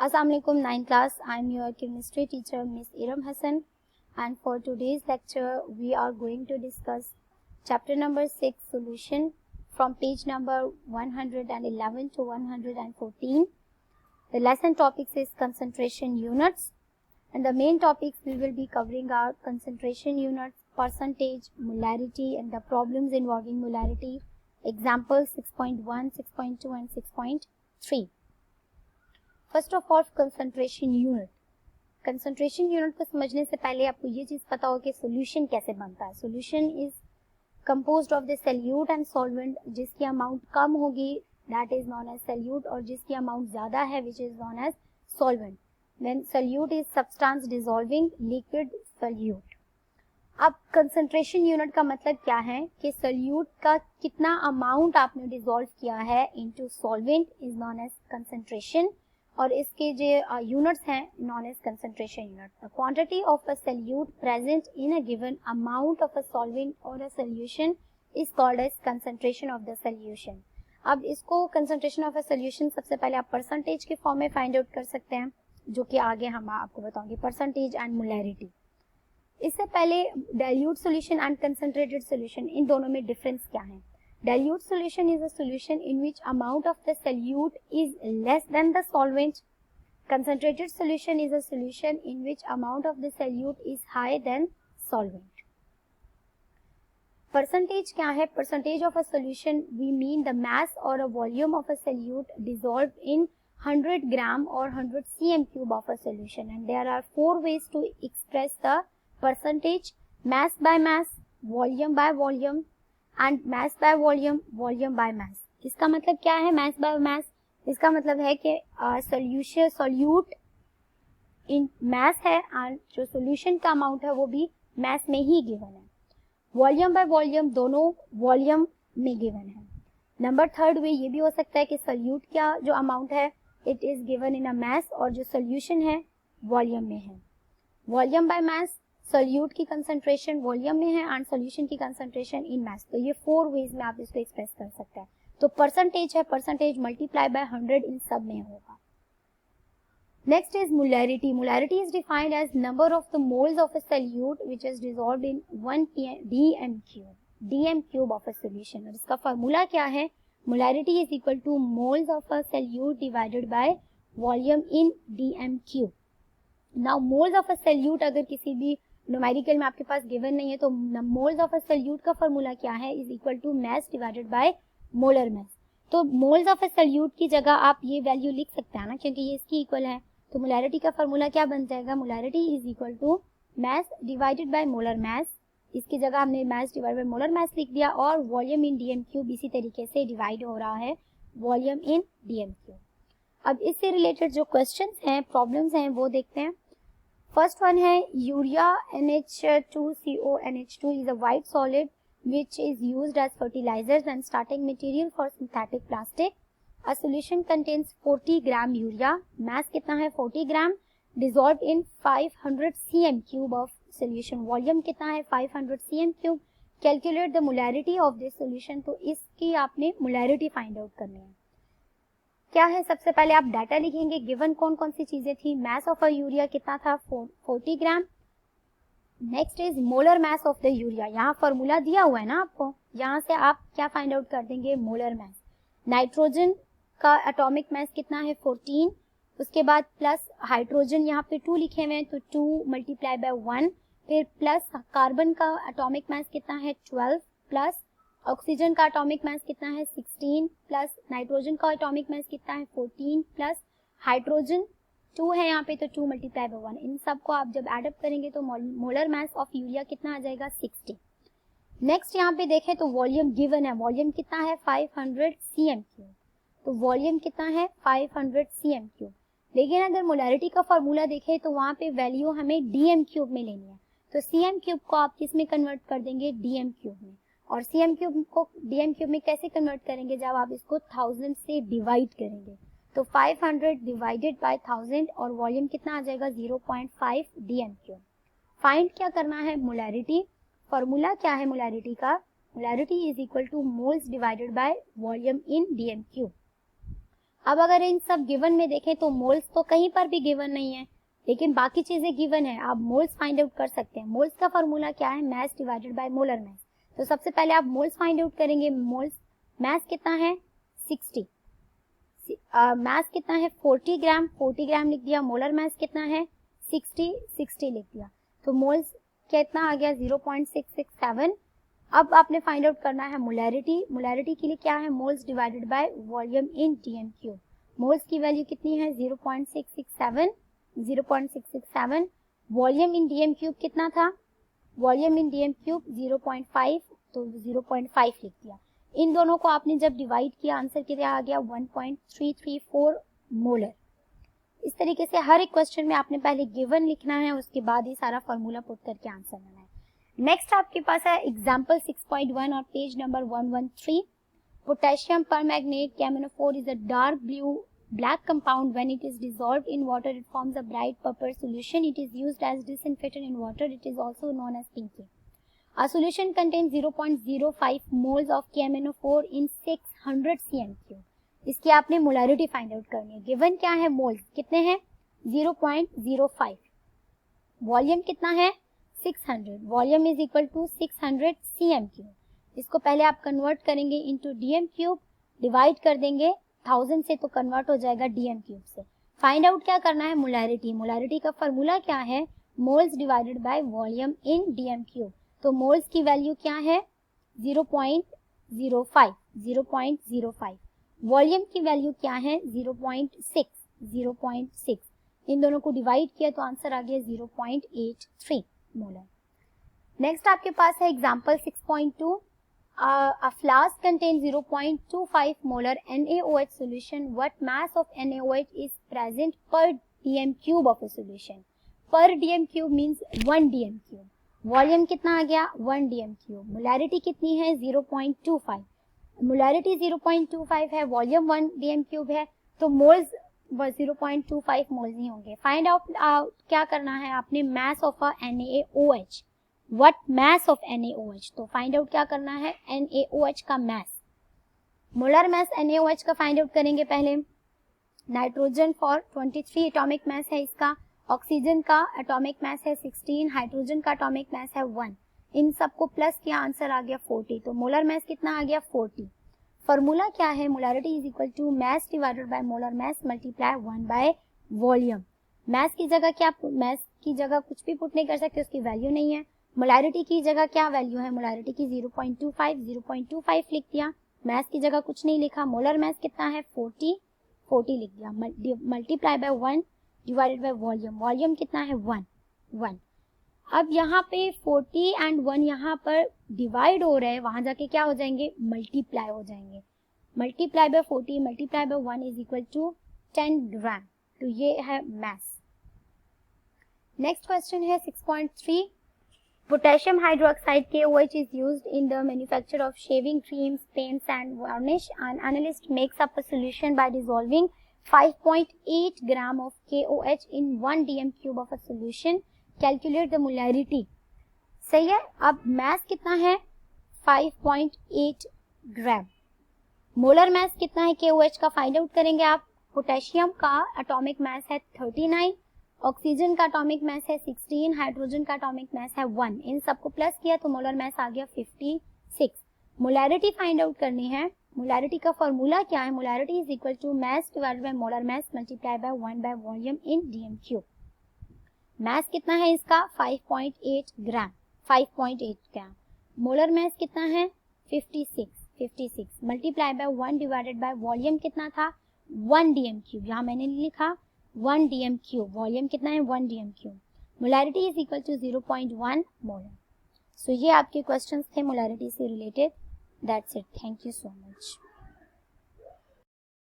Assalamualaikum 9th class. I am your chemistry teacher Miss Iram Hassan, and for today's lecture we are going to discuss chapter number 6 solution from page number 111 to 114. The lesson topics is concentration units, and the main topics we will be covering are concentration units, percentage, molarity and the problems involving molarity. Examples 6.1, 6.2 and 6.3. First of all concentration unit. Concentration unit को समझने से पहले आपको ये चीज पता हो कि सॉल्यूशन कैसे बनता है. Solution is composed of the solute and solvent. जिसकी अमाउंट कम होगी that is known as solute, और जिसकी अमाउंट ज्यादा है which is known as solvent. When solute is substance dissolving liquid solute. अब कंसंट्रेशन यूनिट का मतलब क्या है कि सॉल्यूट का कितना अमाउंट आपने डिसॉल्व किया है into solvent is known as concentration, और इसके जो यूनिट्स हैं known as concentration unit. The quantity of a solute present in a given amount of a solvent और a solution is called as concentration of the solution. अब इसको concentration of a solution सबसे पहले आप percentage के form में find out कर सकते हैं, जो कि आगे हम आपको बताऊंगी. Percentage and molarity. इससे पहले dilute solution and concentrated solution, इन दोनों में डिफरेंस क्या है. Dilute solution is a solution in which amount of the solute is less than the solvent. Concentrated solution is a solution in which amount of the solute is higher than solvent. Percentage क्या है? Percentage of a solution we mean the mass or a volume of a solute dissolved in 100 gram or 100 cm cube of a solution, and there are four ways to express the percentage: mass by mass, volume by volume and mass by volume, volume by mass. इसका मतलब क्या है mass by mass? इसका मतलब है कि solution solute in mass है और जो सॉल्यूशन का अमाउंट है वो भी mass में ही गिवन है. वॉल्यूम बाय वॉल्यूम दोनों वॉल्यूम में गिवन है. नंबर थर्ड वे ये भी हो सकता है कि सॉल्यूट का जो अमाउंट है it is given in a mass और जो सॉल्यूशन है वॉल्यूम में है. वॉल्यूम बाय mass, सॉल्यूट की कंसंट्रेशन वॉल्यूम में है एंड सॉल्यूशन की कंसंट्रेशन इन मास. तो ये फोर वेज में आप इसको एक्सप्रेस कर सकते हैं. तो परसेंटेज है, परसेंटेज मल्टीप्लाई बाय 100 इन सब में होगा. Next is molarity. Molarity is defined as number of the moles of a solute which is dissolved in 1 dm cube of a solution. और इसका फार्मूला क्या है? Molarity is equal to moles of a solute divided by volume in dm cube. Now moles of a solute अगर किसी भी numerical में आपके पास given नहीं है तो मोल्स ऑफ अ सॉल्यूट का फार्मूला क्या है? Is equal to mass divided by molar mass. तो मोल्स ऑफ अ सॉल्यूट की जगह आप ये वैल्यू लिख सकते हैं ना, क्योंकि ये इसकी इक्वल है. तो मोलैरिटी का फार्मूला क्या बन जाएगा? Molarity is equal to mass divided by molar mass. इसकी जगह हमने mass divided by molar mass लिख दिया, और वॉल्यूम इन डीएम क्यूब इसी तरीके से डिवाइड हो रहा है वॉल्यूम इन डीएम क्यूब. अब इससे रिलेटेड जो क्वेश्चन हैं, प्रॉब्लम्स हैं, वो देखते हैं. फर्स्ट वन है urea NH2CONH2 is a white solid which is used as fertilizers and starting material for synthetic plastic. A solution contains 40 gram urea. Mass कितना है? 40 gram. Dissolved in 500 cm cube of solution. Volume कितना है? 500 cm cube. Calculate the molarity of this solution. तो इसकी आपने molarity find out करनी है. क्या है? सबसे पहले आप डाटा लिखेंगे. गिवन कौन कौन सी चीजें थी? मास ऑफ अ यूरिया कितना था? 40 gram. Next is molar mass of the urea. यहाँ फॉर्मूला दिया हुआ है ना आपको, यहाँ से आप क्या फाइंड आउट कर देंगे? Molar mass. नाइट्रोजन का एटॉमिक मास कितना है? 14. उसके बाद प्लस हाइड्रोजन यहाँ पे 2 लिखे हुए हैं तो 2 मल्टीप्लाई बाय 1. फिर प्लस कार्बन का एटॉमिक मास कितना है? 12. प्लस ऑक्सीजन का एटॉमिक मास कितना है? 16. प्लस नाइट्रोजन का एटॉमिक मास कितना है? 14. प्लस हाइड्रोजन 2 है यहाँ पे तो 2 मल्टीप्लाई बाय 1. इन सब को आप जब एडअप करेंगे तो मोलर मास ऑफ यूरिया कितना आ जाएगा? 60. नेक्स्ट यहाँ पे देखें तो वॉल्यूम गिवन है. वॉल्यूम कितना है? 500 cm क्यूब. तो वॉल्यूम कितना है? 500 cm क्यूब. लेकिन अगर मोलैरिटी का फॉर्मूला देखें तो वहाँ पे वैल्यू हमें dm क्यूब में लेनी है. तो cm क्यूब को आप किस में कन्वर्ट कर देंगे? dm क्यूब में. और cm क्यूब को dm क्यूब में कैसे कन्वर्ट करेंगे? जब आप इसको 1000 से डिवाइड करेंगे. तो 500 डिवाइडेड बाय 1000 और वॉल्यूम कितना आ जाएगा? 0.5 dm क्यूब. फाइंड क्या करना है? मोलैरिटी. फॉर्मूला क्या है मोलैरिटी का? Molarity is equal to moles divided by volume in dm cube. अब अगर इन सब गिवन में देखें तो मोल्स तो कहीं पर भी गिवन नहीं है, लेकिन बाकी चीजें गिवन है। आप मोल्स फाइंड आउट कर सकते हैं। मोल्स का फॉर्मूला क्या है? मास डिवाइडेड बाय मोलर मास। तो सबसे पहले आप मोल्स फाइंड आउट करेंगे। मोल्स मास कितना है? 60। मास कितना है? 40 ग्राम। 40 ग्राम लिख दिया। मोलर मास कितना है? 60 लिख दिया। तो मोल्स कितना आ गया? 0.667। अब आपने फाइंड आउट करना है मोलैरिटी। मोलैरिटी के लिए क्या है? Moles divided by volume in DM cube. Moles की वैल्यू कितनी है? 0.667। वॉल्यूम इन डीएम क्यूब कितना था? वॉल्यूम इन डीएम क्यूब 0.5, तो 0.5 लिख दिया। इन दोनों को आपने जब डिवाइड किया आंसर कितना आ गया? 1.334 मोलर। इस तरीके से हर एक क्वेश्चन में आपने पहले गिवन लिखना है, उसके बाद ही सारा फॉर्मूला पुट करके आंसर लेना है। नेक्स्ट आपके पास है एग्जाम्पल 6.1 और page number 113। Potassium permanganate KMnO4 is a dark blue black compound. When it is dissolved in water, it forms a bright purple solution. It is used as disinfectant in water. It is also known as pinky. A solution contains 0.05 moles of KMnO4 in 600 cm3. इसकी आपने molarity find out करनी है। Given क्या है? Moles कितने हैं? 0.05। Volume कितना है? 600। Volume is equal to 600 cm3। इसको पहले आप कन्वर्ट करेंगे इनटू डीएम क्यूब, डिवाइड कर देंगे 1000 से तो कन्वर्ट हो जाएगा डीएम क्यूब से। फाइंड आउट क्या करना है? मोलैरिटी। मोलैरिटी का फॉर्मूला क्या है? Moles divided by volume in DM cube. तो मोल्स की वैल्यू क्या है? 0.05। वॉल्यूम की वैल्यू क्या है? 0.6। इन दोनों को डिवाइड किया तो आंसर आ गया 0.83 मोलर। नेक्स्ट आपके पास है example 6.2। A flask contains 0.25 molar NaOH solution. What mass of NaOH is present per dm cube of a solution? Per dm cube means 1 dm cube. Volume कितना आ गया? 1 dm cube. मोलैरिटी कितनी है? 0.25। Molarity 0.25 है, volume 1 dm cube है, तो moles 0.25 moles ही होंगे। Find out क्या करना है आपने? Mass of a NaOH। What mass of NaOH? तो फाइंड आउट क्या करना है? NaOH का मास। मोलर मास NaOH का फाइंड आउट करेंगे पहले। नाइट्रोजन फॉर 23 एटॉमिक मास है इसका, ऑक्सीजन का एटॉमिक मास है 16, हाइड्रोजन का एटॉमिक मास है 1। इन सबको प्लस किया, आंसर आ गया 40। तो मोलर मास कितना आ गया? 40। फॉर्मूला क्या है? Molarity is equal to mass divided by molar mass multiply 1 by volume. Mass की जगह क्या? मास की जगह कुछ भी पुट नहीं कर सकते, उसकी वैल्यू नहीं है। मोलैरिटी की जगह क्या वैल्यू है? मोलैरिटी की 0.25 लिख दिया। मास की जगह कुछ नहीं लिखा। मोलर मास कितना है? 40 लिख दिया। Multiply by 1 divided by volume. Volume कितना है? 1। अब यहाँ पे 40 एंड 1 यहाँ पर डिवाइड हो रहे हैं, वहां जाके क्या हो जाएंगे? मल्टीप्लाई हो जाएंगे। Multiply by 40 multiply by 1 is equal to 10 gram. तो ये है मास। नेक्स्ट क्वेश्चन है 6.3। Potassium hydroxide KOH is used in the manufacture of shaving creams, paints and varnish. An analyst makes up a solution by dissolving 5.8 gram of KOH in 1 dm cube of a solution. Calculate the molarity. सही है। अब मास कितना है? 5.8 ग्राम। Molar mass कितना है KOH का? Find out करेंगे आप। पोटेशियम का एटॉमिक मास है 39, ऑक्सीजन का एटॉमिक मास है 16, हाइड्रोजन का एटॉमिक मास है 1। इन सबको प्लस किया तो मोलर मास आ गया 56। मोलैरिटी फाइंड आउट करनी है। मोलैरिटी का फॉर्मूला क्या है? Molarity is equal to mass divided by molar mass multiply by 1 by volume in DM cube. Mass कितना है इसका? 5.8 ग्राम। मोलर मास कितना है? 56 multiply by 1 divided by volume कितना था? 1 डीएम क्यूब। यहाँ मैंने लिखा 1 डीएम क्यूब। वॉल्यूम कितना है? 1 DM cube. Molarity is equal to 0.1 molar. So ये आपके क्वेश्चंस थे मोलैरिटी से related. That's it. Thank you so much.